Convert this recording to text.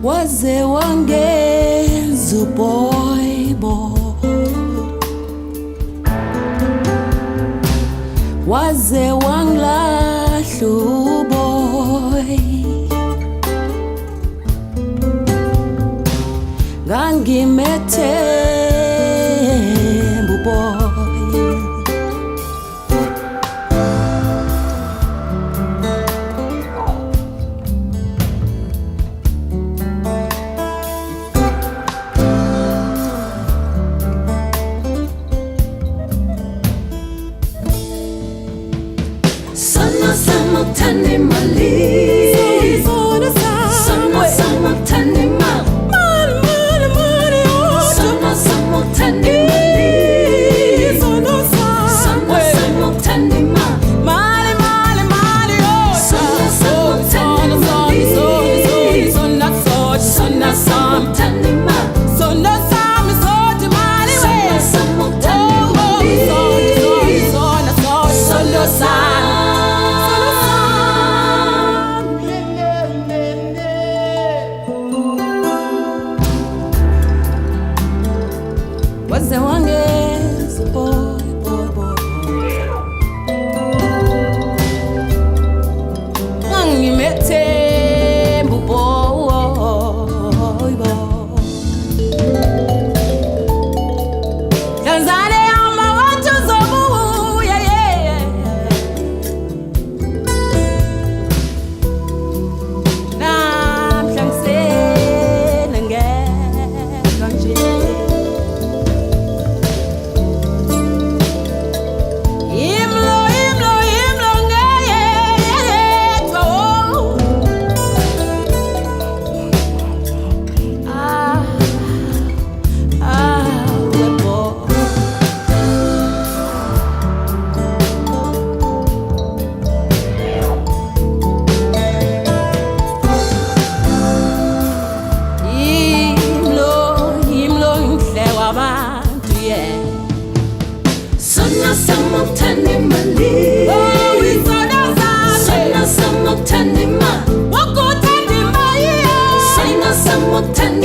Waze wangenza uBhoyi waze wangilahla uBhoyi ngangimethemba uBhoyi Tani mali, sana sama tani mal, sana sama tani mali, sana sama tani mal, sana sama tani mali, sana sama tani mal, sana sama waze wangenza uBhoyi ngangimethemba uBhoyi Tanzania yama watu zobuya namhla ngisele ngedwa nje sana sama tani mali, sana sama tani mal, sana sama tani